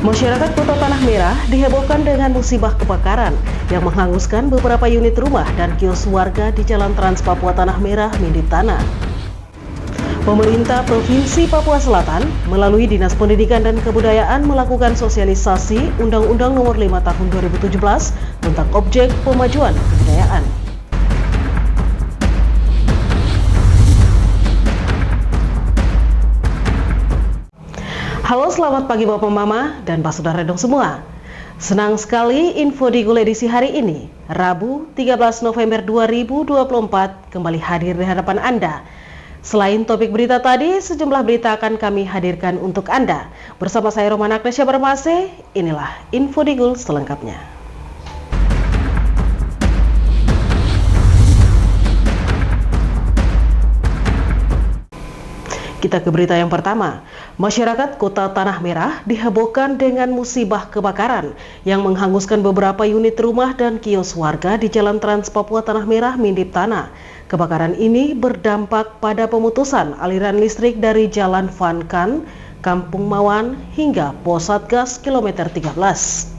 Masyarakat Kota Tanah Merah dihebohkan dengan musibah kebakaran yang menghanguskan beberapa unit rumah dan kios warga di Jalan Trans Papua Tanah Merah, Mindip Tanah. Pemerintah Provinsi Papua Selatan melalui Dinas Pendidikan dan Kebudayaan melakukan sosialisasi Undang-Undang Nomor 5 Tahun 2017 tentang objek pemajuan kebudayaan. Halo, selamat pagi Bapak Mama dan Pak Saudara dong semua. Senang sekali Info Digul edisi hari ini, Rabu 13 November 2024 kembali hadir di hadapan Anda. Selain topik berita tadi, sejumlah berita akan kami hadirkan untuk Anda. Bersama saya Romana Agnesia Barmase, inilah Info Digul selengkapnya. Kita ke berita yang pertama. Masyarakat Kota Tanah Merah dihebohkan dengan musibah kebakaran yang menghanguskan beberapa unit rumah dan kios warga di Jalan Trans Papua Tanah Merah, Mindip Tanah. Kebakaran ini berdampak pada pemutusan aliran listrik dari Jalan Vankan, Kampung Mawan hingga Pos Satgas kilometer 13.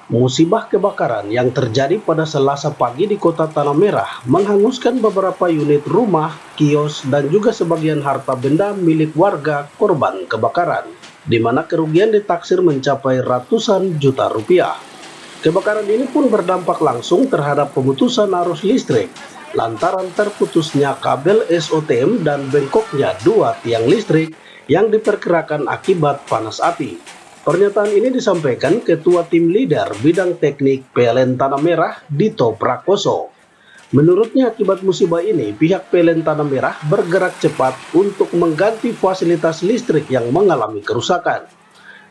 Musibah kebakaran yang terjadi pada Selasa pagi di Kota Tanah Merah menghanguskan beberapa unit rumah, kios, dan juga sebagian harta benda milik warga korban kebakaran, di mana kerugian ditaksir mencapai ratusan juta rupiah. Kebakaran ini pun berdampak langsung terhadap pemutusan arus listrik, lantaran terputusnya kabel SOTM dan bengkoknya dua tiang listrik yang diperkirakan akibat panas api. Pernyataan ini disampaikan Ketua Tim Leader Bidang Teknik PLN Tanah Merah, Dito Prakoso. Menurutnya akibat musibah ini, pihak PLN Tanah Merah bergerak cepat untuk mengganti fasilitas listrik yang mengalami kerusakan.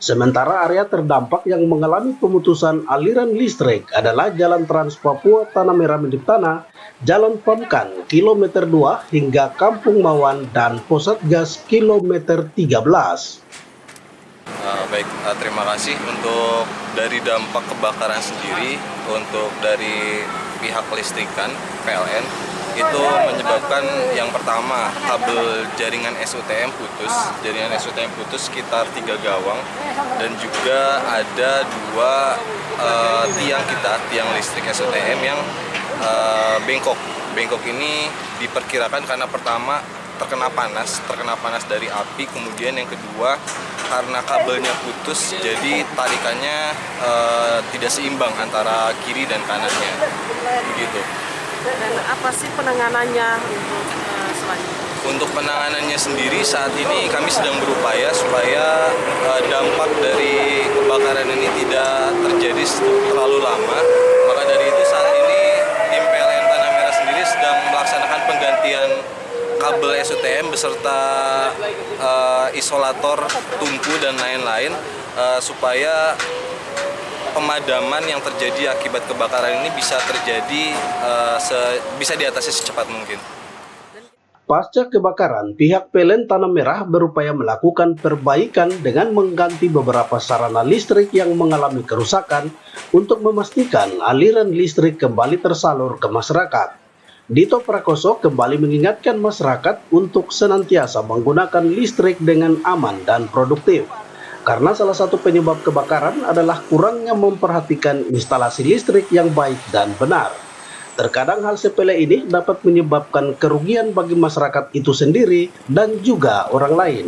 Sementara area terdampak yang mengalami pemutusan aliran listrik adalah Jalan Trans Papua Tanah Merah Mindip Tanah, Jalan Vankan kilometer 2 hingga Kampung Mawan dan Pos Satgas kilometer 13. Terima kasih untuk dari dampak kebakaran sendiri. Untuk dari pihak listrikan PLN itu menyebabkan yang pertama kabel jaringan SOTM putus. Jaringan SOTM putus sekitar 3 gawang dan juga ada dua tiang listrik SOTM yang bengkok. Bengkok ini diperkirakan karena pertama terkena panas dari api, kemudian yang kedua karena kabelnya putus jadi tarikannya tidak seimbang antara kiri dan kanannya begitu. Dan apa sih penanganannya untuk selanjutnya? Untuk penanganannya sendiri saat ini kami sedang berupaya supaya dampak dari kebakaran ini tidak terjadi terlalu lama. Maka dari itu saat ini tim PLN Tanah Merah sendiri sedang melaksanakan penggantian kabel SOTM beserta isolator, tungku dan lain-lain supaya pemadaman yang terjadi akibat kebakaran ini bisa terjadi bisa diatasi secepat mungkin. Pasca kebakaran, pihak PLN Tanah Merah berupaya melakukan perbaikan dengan mengganti beberapa sarana listrik yang mengalami kerusakan untuk memastikan aliran listrik kembali tersalur ke masyarakat. Dito Prakoso kembali mengingatkan masyarakat untuk senantiasa menggunakan listrik dengan aman dan produktif. Karena salah satu penyebab kebakaran adalah kurangnya memperhatikan instalasi listrik yang baik dan benar. Terkadang hal sepele ini dapat menyebabkan kerugian bagi masyarakat itu sendiri dan juga orang lain.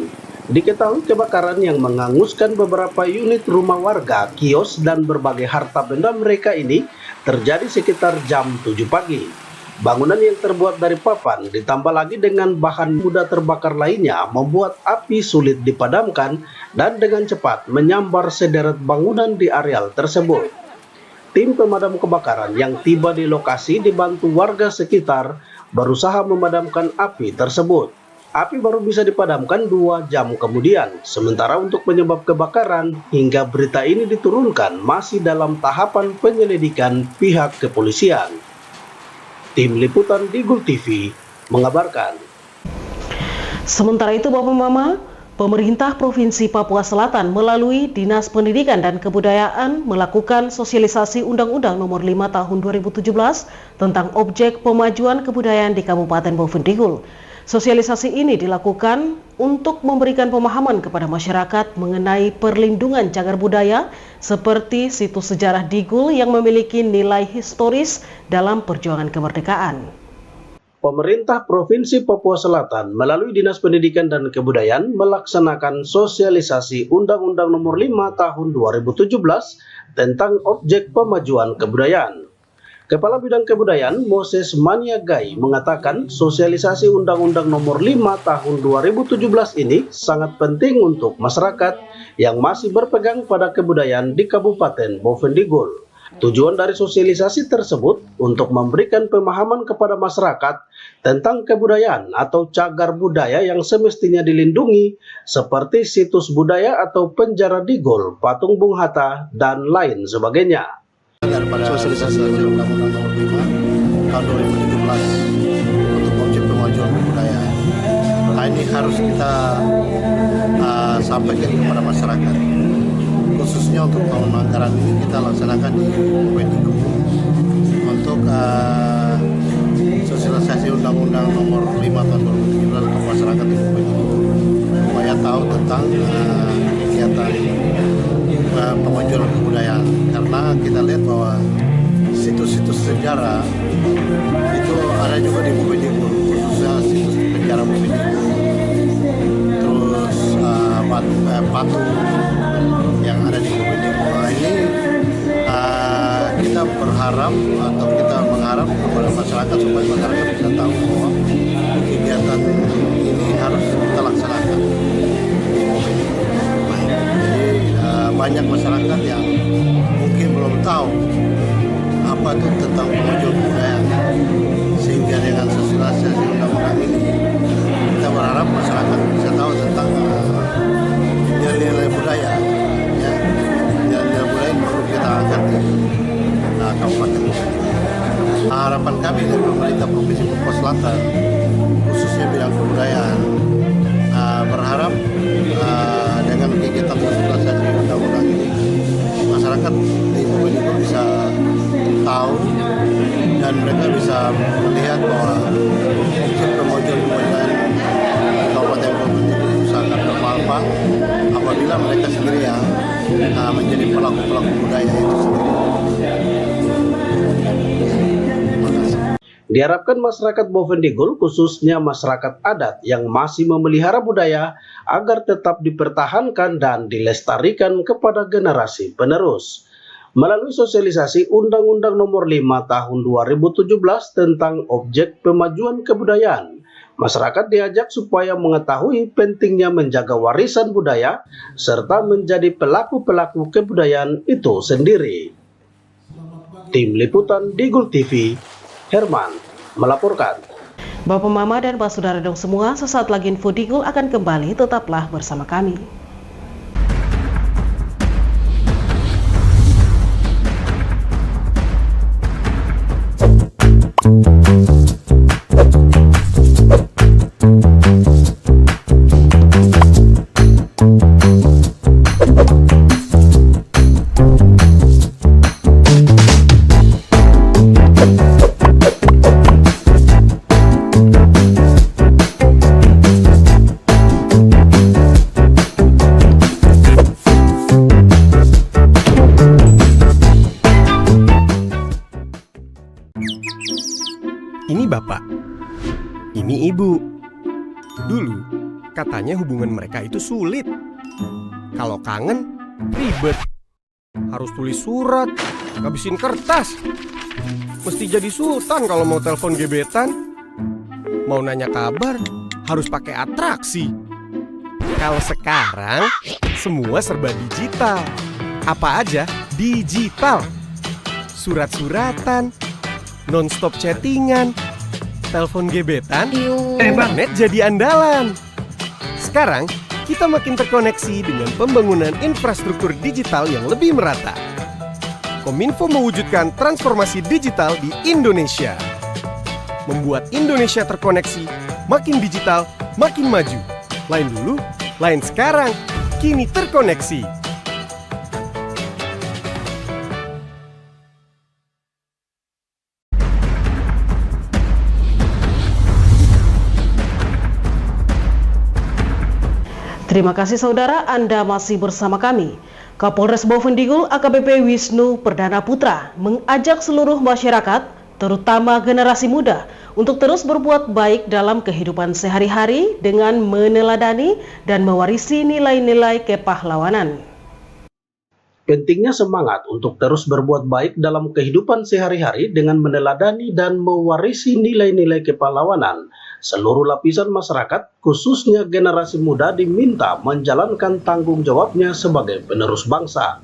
Diketahui kebakaran yang menghanguskan beberapa unit rumah warga, kios, dan berbagai harta benda mereka ini terjadi sekitar jam 7 pagi. Bangunan yang terbuat dari papan ditambah lagi dengan bahan mudah terbakar lainnya membuat api sulit dipadamkan dan dengan cepat menyambar sederet bangunan di areal tersebut. Tim pemadam kebakaran yang tiba di lokasi dibantu warga sekitar berusaha memadamkan api tersebut. Api baru bisa dipadamkan 2 jam kemudian, sementara untuk penyebab kebakaran hingga berita ini diturunkan masih dalam tahapan penyelidikan pihak kepolisian. Tim Liputan Digul TV mengabarkan. Sementara itu Bapak Mama, pemerintah Provinsi Papua Selatan melalui Dinas Pendidikan dan Kebudayaan melakukan sosialisasi Undang-Undang Nomor 5 Tahun 2017 tentang objek pemajuan kebudayaan di Kabupaten Bovendigul. Sosialisasi ini dilakukan untuk memberikan pemahaman kepada masyarakat mengenai perlindungan cagar budaya seperti situs sejarah Digul yang memiliki nilai historis dalam perjuangan kemerdekaan. Pemerintah Provinsi Papua Selatan melalui Dinas Pendidikan dan Kebudayaan melaksanakan sosialisasi Undang-Undang Nomor 5 Tahun 2017 tentang objek pemajuan kebudayaan. Kepala Bidang Kebudayaan Moses Maniagai mengatakan sosialisasi Undang-Undang Nomor 5 Tahun 2017 ini sangat penting untuk masyarakat yang masih berpegang pada kebudayaan di Kabupaten Bovendigul. Tujuan dari sosialisasi tersebut untuk memberikan pemahaman kepada masyarakat tentang kebudayaan atau cagar budaya yang semestinya dilindungi seperti situs budaya atau penjara Digul, patung Bung Hatta, dan lain sebagainya. Daripada sosialisasi Undang-Undang Nomor 5 Tahun 2017 untuk objek pemajuan kebudayaan. Nah, ini harus kita sampaikan kepada masyarakat. Khususnya untuk tahun anggaran ini kita laksanakan di Bovendigul untuk sosialisasi Undang-Undang Nomor 5 Tahun 2017 untuk masyarakat di Bovendigul supaya tahu tentang kegiatan pemajuan kebudayaan, karena kita lihat bahwa situs-situs sejarah itu ada juga di Bovendigul, khususnya situs penjara Bovendigul, terus patung yang ada di Bovendigul. Nah, ini kita berharap atau kita mengharap kepada masyarakat supaya masyarakat bisa tahu bahwa kegiatan ini harus kita laksanakan. Banyak masyarakat yang mungkin belum tahu apa itu tentang pemajuan kebudayaan, sehingga dengan sosialisasi undang-undang ini kita berharap masyarakat bisa tahu tentang nilai-nilai budaya, ya, nilai-nilai budaya yang perlu kita angkat di Kabupaten Bovendigul. Harapan kami dari pemerintah Provinsi Papua Selatan, khususnya bidang kebudayaan, berharap dengan kegiatan sosialisasi undang-undang ini masyarakat di Bovendigul bisa tahu dan mereka bisa melihat bahwa objek pemajuan kebudayaan Kabupaten Bovendigul sangat bermanfaat apabila mereka sendiri yang menjadi pelaku-pelaku budaya itu sendiri. Diharapkan masyarakat Bovendigul, khususnya masyarakat adat yang masih memelihara budaya, agar tetap dipertahankan dan dilestarikan kepada generasi penerus. Melalui sosialisasi Undang-Undang Nomor 5 Tahun 2017 tentang objek pemajuan kebudayaan, masyarakat diajak supaya mengetahui pentingnya menjaga warisan budaya serta menjadi pelaku-pelaku kebudayaan itu sendiri. Tim Liputan Digul TV, Herman melaporkan. Bapak Mama dan Pak Saudara dong semua, sesaat lagi Info Digul akan kembali, tetaplah bersama kami. Ini bapak, ini ibu. Dulu katanya hubungan mereka itu sulit. Kalau kangen, ribet. Harus tulis surat, ngabisin kertas. Mesti jadi sultan kalau mau telepon gebetan. Mau nanya kabar, harus pakai atraksi. Kalau sekarang, semua serba digital. Apa aja digital. Surat-suratan, non-stop chattingan, telepon gebetan, internet jadi andalan. Sekarang, kita makin terkoneksi dengan pembangunan infrastruktur digital yang lebih merata. Kominfo mewujudkan transformasi digital di Indonesia. Membuat Indonesia terkoneksi, makin digital, makin maju. Lain dulu, lain sekarang, kini terkoneksi. Terima kasih saudara, Anda masih bersama kami. Kapolres Bovendigul AKBP Wisnu Perdana Putra mengajak seluruh masyarakat, terutama generasi muda, untuk terus berbuat baik dalam kehidupan sehari-hari dengan meneladani dan mewarisi nilai-nilai kepahlawanan. Pentingnya semangat untuk terus berbuat baik dalam kehidupan sehari-hari dengan meneladani dan mewarisi nilai-nilai kepahlawanan. Seluruh lapisan masyarakat, khususnya generasi muda, diminta menjalankan tanggung jawabnya sebagai penerus bangsa.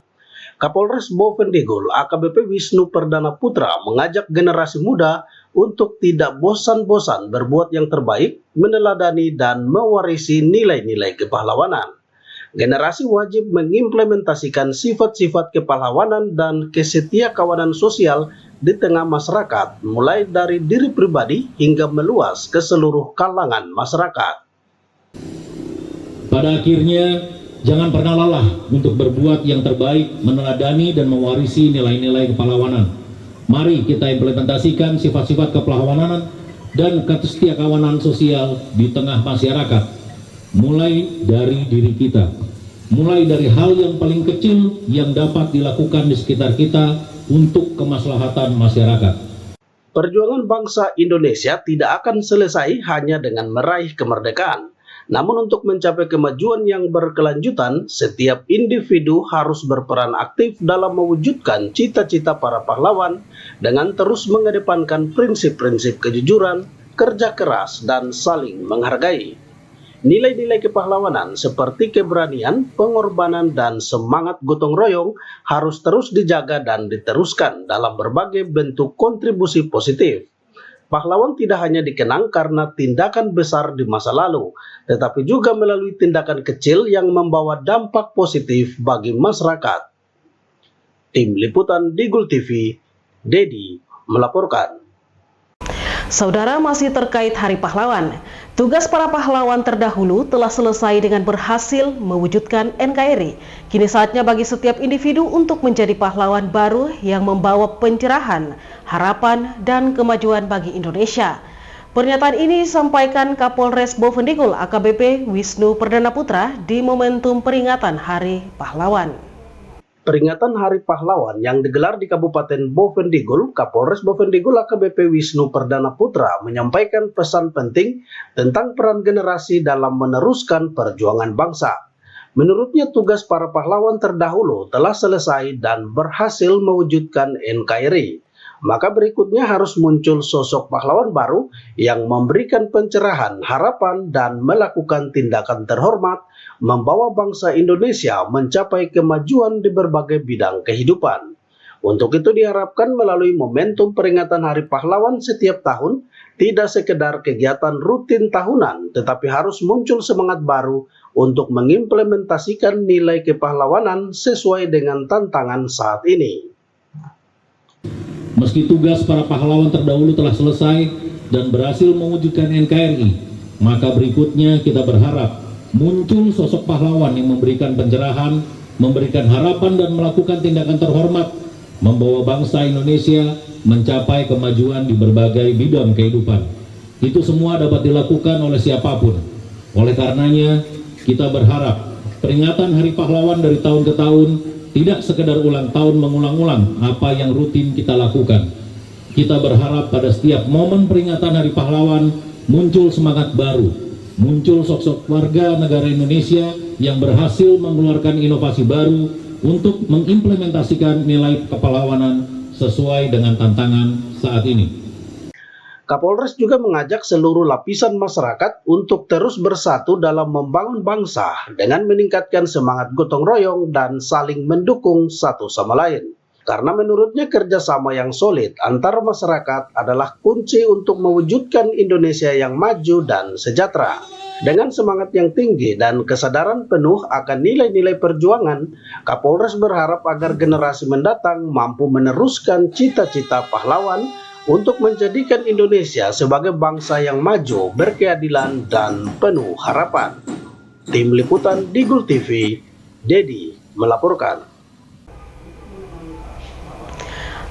Kapolres Bovendigul AKBP Wisnu Perdana Putra mengajak generasi muda untuk tidak bosan-bosan berbuat yang terbaik, meneladani dan mewarisi nilai-nilai kepahlawanan. Generasi wajib mengimplementasikan sifat-sifat kepahlawanan dan kesetiakawanan sosial di tengah masyarakat, mulai dari diri pribadi hingga meluas ke seluruh kalangan masyarakat. Pada akhirnya, jangan pernah lelah untuk berbuat yang terbaik, meneladani dan mewarisi nilai-nilai kepahlawanan. Mari kita implementasikan sifat-sifat kepahlawanan dan kesetiakawanan sosial di tengah masyarakat, mulai dari diri kita. Mulai dari hal yang paling kecil yang dapat dilakukan di sekitar kita untuk kemaslahatan masyarakat. Perjuangan bangsa Indonesia tidak akan selesai hanya dengan meraih kemerdekaan. Namun untuk mencapai kemajuan yang berkelanjutan, setiap individu harus berperan aktif dalam mewujudkan cita-cita para pahlawan dengan terus mengedepankan prinsip-prinsip kejujuran, kerja keras, dan saling menghargai. Nilai-nilai kepahlawanan seperti keberanian, pengorbanan, dan semangat gotong royong harus terus dijaga dan diteruskan dalam berbagai bentuk kontribusi positif. Pahlawan tidak hanya dikenang karena tindakan besar di masa lalu, tetapi juga melalui tindakan kecil yang membawa dampak positif bagi masyarakat. Tim Liputan Digul TV, Dedi melaporkan. Saudara, masih terkait Hari Pahlawan, tugas para pahlawan terdahulu telah selesai dengan berhasil mewujudkan NKRI. Kini saatnya bagi setiap individu untuk menjadi pahlawan baru yang membawa pencerahan, harapan, dan kemajuan bagi Indonesia. Pernyataan ini disampaikan Kapolres Bovendigul AKBP Wisnu Perdana Putra di momentum peringatan Hari Pahlawan. Peringatan Hari Pahlawan yang digelar di Kabupaten Bovendigul, Kapolres Bovendigul AKBP Wisnu Perdana Putra menyampaikan pesan penting tentang peran generasi dalam meneruskan perjuangan bangsa. Menurutnya tugas para pahlawan terdahulu telah selesai dan berhasil mewujudkan NKRI. Maka berikutnya harus muncul sosok pahlawan baru yang memberikan pencerahan, harapan, dan melakukan tindakan terhormat, membawa bangsa Indonesia mencapai kemajuan di berbagai bidang kehidupan. Untuk itu diharapkan melalui momentum peringatan Hari Pahlawan setiap tahun, tidak sekedar kegiatan rutin tahunan, tetapi harus muncul semangat baru untuk mengimplementasikan nilai kepahlawanan sesuai dengan tantangan saat ini. Meski tugas para pahlawan terdahulu telah selesai dan berhasil mewujudkan NKRI, maka berikutnya kita berharap muncul sosok pahlawan yang memberikan pencerahan, memberikan harapan dan melakukan tindakan terhormat, membawa bangsa Indonesia mencapai kemajuan di berbagai bidang kehidupan. Itu semua dapat dilakukan oleh siapapun. Oleh karenanya, kita berharap peringatan Hari Pahlawan dari tahun ke tahun tidak sekedar ulang tahun mengulang-ulang apa yang rutin kita lakukan. Kita berharap pada setiap momen peringatan Hari Pahlawan muncul semangat baru, muncul sosok warga negara Indonesia yang berhasil mengeluarkan inovasi baru untuk mengimplementasikan nilai kepahlawanan sesuai dengan tantangan saat ini. Kapolres juga mengajak seluruh lapisan masyarakat untuk terus bersatu dalam membangun bangsa dengan meningkatkan semangat gotong royong dan saling mendukung satu sama lain. Karena menurutnya kerjasama yang solid antar masyarakat adalah kunci untuk mewujudkan Indonesia yang maju dan sejahtera. Dengan semangat yang tinggi dan kesadaran penuh akan nilai-nilai perjuangan, Kapolres berharap agar generasi mendatang mampu meneruskan cita-cita pahlawan untuk menjadikan Indonesia sebagai bangsa yang maju, berkeadilan, dan penuh harapan. Tim Liputan Digul TV, Dedi melaporkan.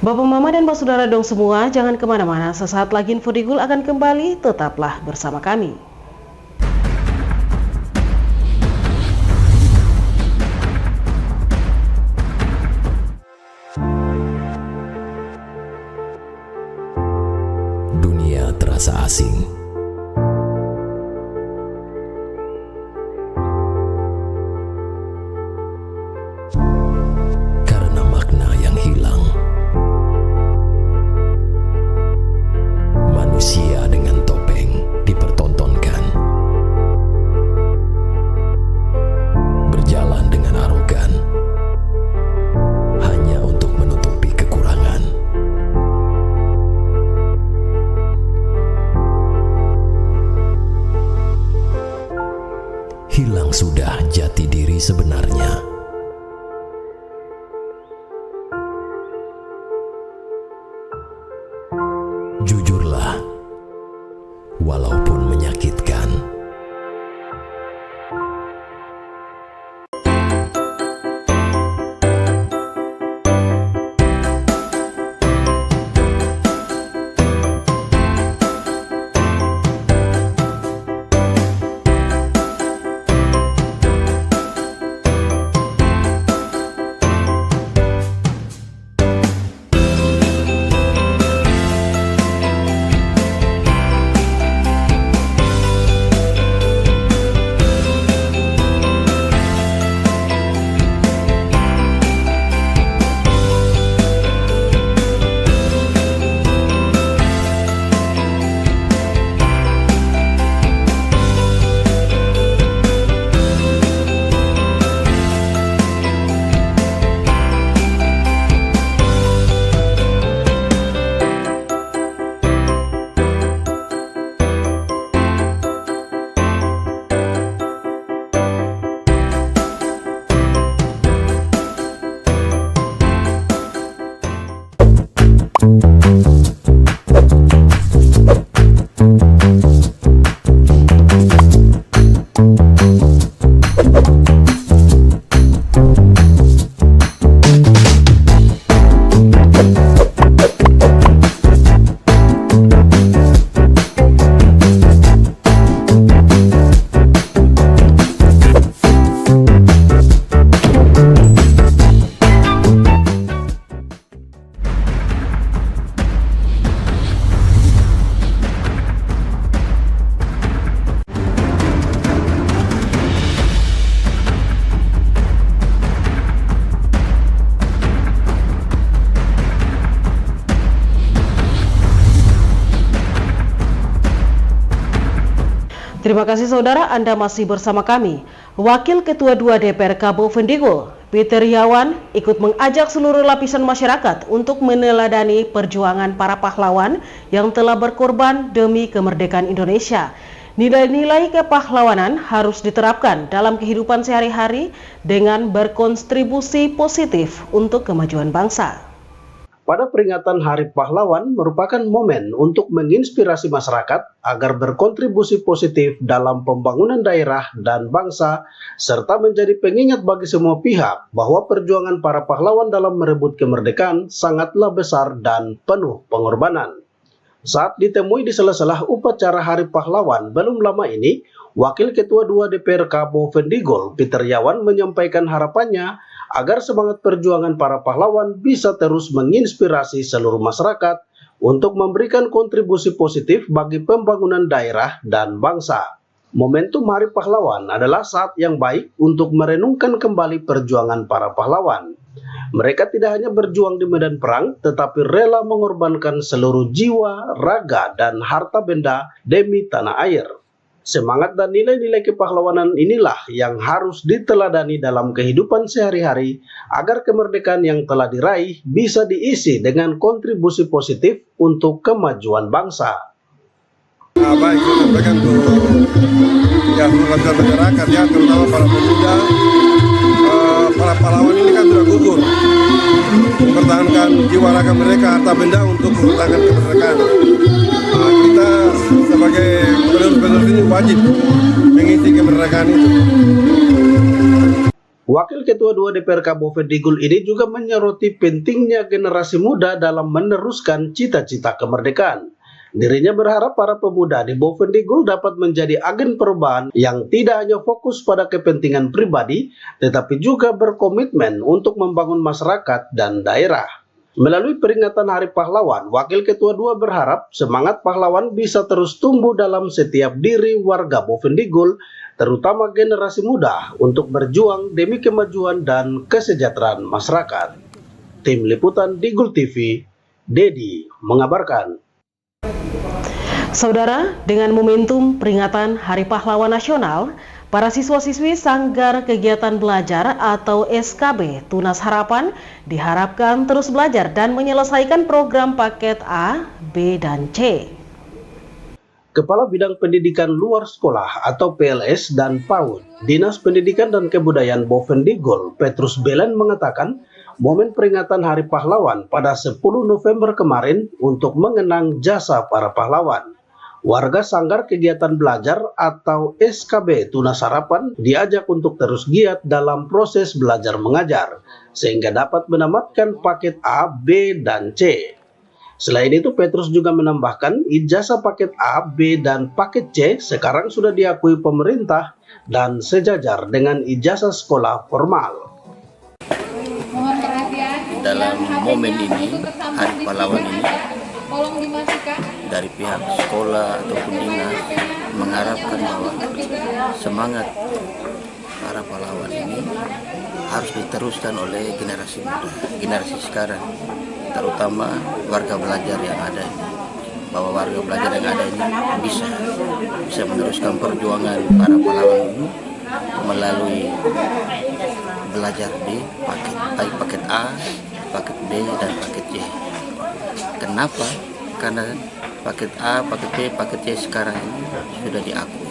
Bapak, Mama, dan Pak Saudara dong semua, jangan kemana-mana. Sesaat lagi Info Digul akan kembali, tetaplah bersama kami. asing. Karena makna yang hilang, manusia dengan topeng dipertontonkan. Berjalan dengan arogan hanya untuk menutupi kekurangan. Hilang sudah jati diri sebenarnya. Jujurlah, walaupun menyakitkan. Terima kasih saudara, Anda masih bersama kami. Wakil Ketua 2 DPR Cabo Vendigul, Peter Yawan, ikut mengajak seluruh lapisan masyarakat untuk meneladani perjuangan para pahlawan yang telah berkorban demi kemerdekaan Indonesia. Nilai-nilai kepahlawanan harus diterapkan dalam kehidupan sehari-hari dengan berkontribusi positif untuk kemajuan bangsa. Pada peringatan Hari Pahlawan merupakan momen untuk menginspirasi masyarakat agar berkontribusi positif dalam pembangunan daerah dan bangsa, serta menjadi pengingat bagi semua pihak bahwa perjuangan para pahlawan dalam merebut kemerdekaan sangatlah besar dan penuh pengorbanan. Saat ditemui di sela-sela upacara Hari Pahlawan belum lama ini, Wakil Ketua 2 DPR Cabo Vendigul, Peter Yawan, menyampaikan harapannya agar semangat perjuangan para pahlawan bisa terus menginspirasi seluruh masyarakat untuk memberikan kontribusi positif bagi pembangunan daerah dan bangsa. Momentum Hari Pahlawan adalah saat yang baik untuk merenungkan kembali perjuangan para pahlawan. Mereka tidak hanya berjuang di medan perang, tetapi rela mengorbankan seluruh jiwa, raga, dan harta benda demi tanah air. Semangat dan nilai-nilai kepahlawanan inilah yang harus diteladani dalam kehidupan sehari-hari agar kemerdekaan yang telah diraih bisa diisi dengan kontribusi positif untuk kemajuan bangsa. Baik, saya sampaikan untuk lapisan masyarakat ya, terutama para pemuda. Para pahlawan ini kan sudah gugur mempertahankan jiwa raga mereka, harta benda untuk mempertahankan kemerdekaan. Kita sebagai penerus-penerus ini wajib mengisi kemerdekaan itu. Wakil Ketua 2 DPR Cabo Vendigul ini juga menyoroti pentingnya generasi muda dalam meneruskan cita-cita kemerdekaan. Dirinya berharap para pemuda di Cabo Vendigul dapat menjadi agen perubahan yang tidak hanya fokus pada kepentingan pribadi, tetapi juga berkomitmen untuk membangun masyarakat dan daerah. Melalui peringatan Hari Pahlawan, Wakil Ketua 2 berharap semangat pahlawan bisa terus tumbuh dalam setiap diri warga Bovendigul, terutama generasi muda, untuk berjuang demi kemajuan dan kesejahteraan masyarakat. Tim Liputan Digul TV, Dedi mengabarkan. Saudara, dengan momentum peringatan Hari Pahlawan Nasional, para siswa-siswi Sanggar Kegiatan Belajar atau SKB Tunas Harapan diharapkan terus belajar dan menyelesaikan program paket A, B, dan C. Kepala Bidang Pendidikan Luar Sekolah atau PLS dan PAUD, Dinas Pendidikan dan Kebudayaan Bovendigul, Petrus Belen mengatakan, momen peringatan Hari Pahlawan pada 10 November kemarin untuk mengenang jasa para pahlawan. Warga Sanggar Kegiatan Belajar atau SKB Tunas Harapan diajak untuk terus giat dalam proses belajar mengajar, sehingga dapat menamatkan paket A, B, dan C. Selain itu, Petrus juga menambahkan ijazah paket A, B, dan paket C sekarang sudah diakui pemerintah dan sejajar dengan ijazah sekolah formal. Dalam momen ini, Hari Pahlawan ini, dari pihak sekolah ataupun dinas mengharapkan bahwa semangat para pahlawan ini harus diteruskan oleh generasi muda, generasi sekarang, terutama warga belajar yang ada ini, bahwa warga belajar yang ada ini bisa meneruskan perjuangan para pahlawan ini melalui belajar di paket A, paket B, dan paket C. Kenapa? Karena paket A, paket B, paket C sekarang ini sudah diakui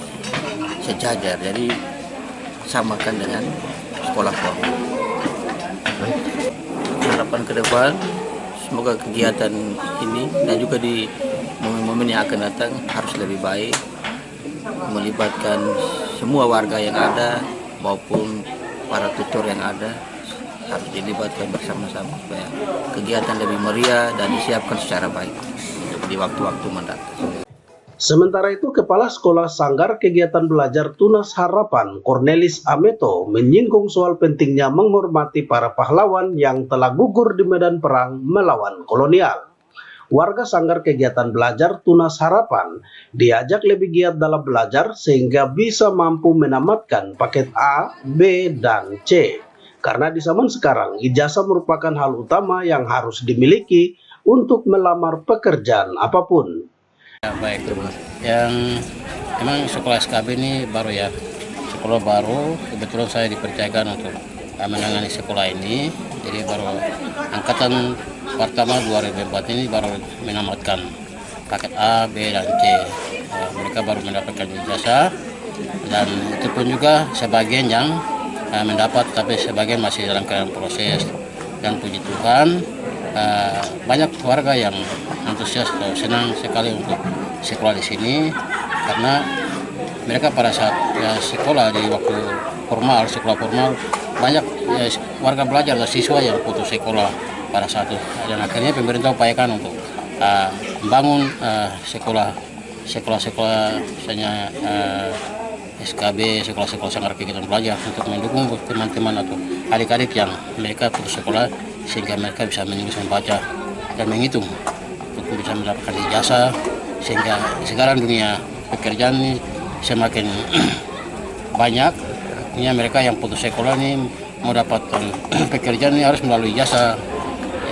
sejajar, jadi samakan dengan sekolah formal. Harapan ke depan, semoga kegiatan ini dan juga di momen-momen yang akan datang harus lebih baik, melibatkan semua warga yang ada maupun para tutor yang ada, harus dilibatkan bersama-sama supaya kegiatan lebih meriah dan disiapkan secara baik di waktu-waktu mendatang. Sementara itu, Kepala Sekolah Sanggar Kegiatan Belajar Tunas Harapan, Cornelis Ameto, menyinggung soal pentingnya menghormati para pahlawan yang telah gugur di medan perang melawan kolonial. Warga Sanggar Kegiatan Belajar Tunas Harapan diajak lebih giat dalam belajar sehingga bisa mampu menamatkan paket A, B, dan C. Karena di zaman sekarang, ijazah merupakan hal utama yang harus dimiliki untuk melamar pekerjaan apapun. Ya, baik, yang memang sekolah SKB ini baru ya, sekolah baru, kebetulan saya dipercayakan untuk menangani sekolah ini, jadi baru angkatan pertama 2004 ini baru menamatkan paket A, B, dan C. Mereka baru mendapatkan ijazah, dan itu pun juga sebagian yang mendapat, tapi sebagian masih dalam keadaan proses. Dan puji Tuhan, banyak warga yang antusias atau senang sekali untuk sekolah di sini, karena mereka pada saat sekolah di waktu formal, sekolah formal, banyak warga belajar atau siswa yang putus sekolah pada saat itu, dan akhirnya pemerintah upayakan untuk membangun sekolah-sekolah misalnya SKB, sekolah-sekolah Sanggar Kegiatan Belajar, untuk mendukung teman-teman atau adik-adik yang mereka putus sekolah, sehingga mereka bisa menulis, membaca, dan menghitung untuk bisa mendapatkan ijazah, sehingga sekarang dunia pekerjaan ini semakin banyak. Artinya mereka yang putus sekolah ini mau dapatkan pekerjaan ini harus melalui ijazah.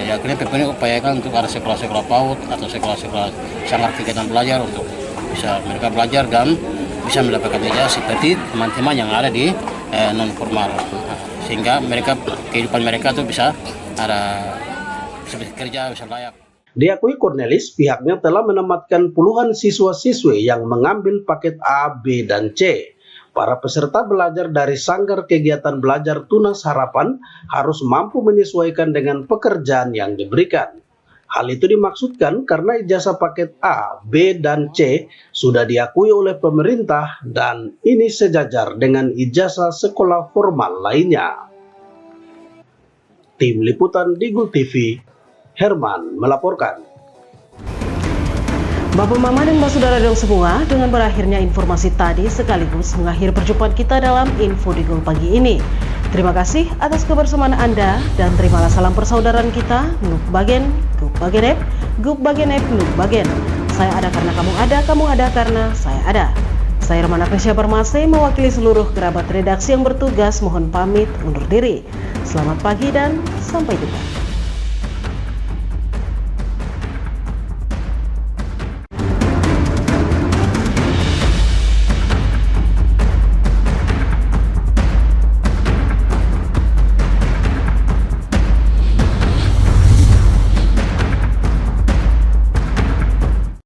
Jadi akhirnya pemerintah upayakan untuk ada sekolah-sekolah PAUD atau sekolah-sekolah Sanggar Kegiatan Belajar untuk bisa mereka belajar dan bisa mendapatkan ijazah seperti teman-teman yang ada di non formal, sehingga mereka kehidupan mereka tuh bisa ada kerja bisa layak. Diakui Cornelis, pihaknya telah menamatkan puluhan siswa-siswi yang mengambil paket A, B, dan C. Para peserta belajar dari Sanggar Kegiatan Belajar Tunas Harapan harus mampu menyesuaikan dengan pekerjaan yang diberikan. Hal itu dimaksudkan karena ijazah paket A, B, dan C sudah diakui oleh pemerintah dan ini sejajar dengan ijazah sekolah formal lainnya. Tim Liputan Digul TV, Herman melaporkan. Bapak Mama dan Mbak Saudara dong semua, dengan berakhirnya informasi tadi sekaligus mengakhiri perjumpaan kita dalam Info Digul pagi ini. Terima kasih atas kebersamaan Anda dan terimalah salam persaudaraan kita, Nuk Bagen, Gup Bagenep, Gup Bagenep, Nuk Bagen. Saya ada karena kamu ada karena saya ada. Saya Romana Krisya Permase mewakili seluruh kerabat redaksi yang bertugas mohon pamit undur diri. Selamat pagi dan sampai jumpa.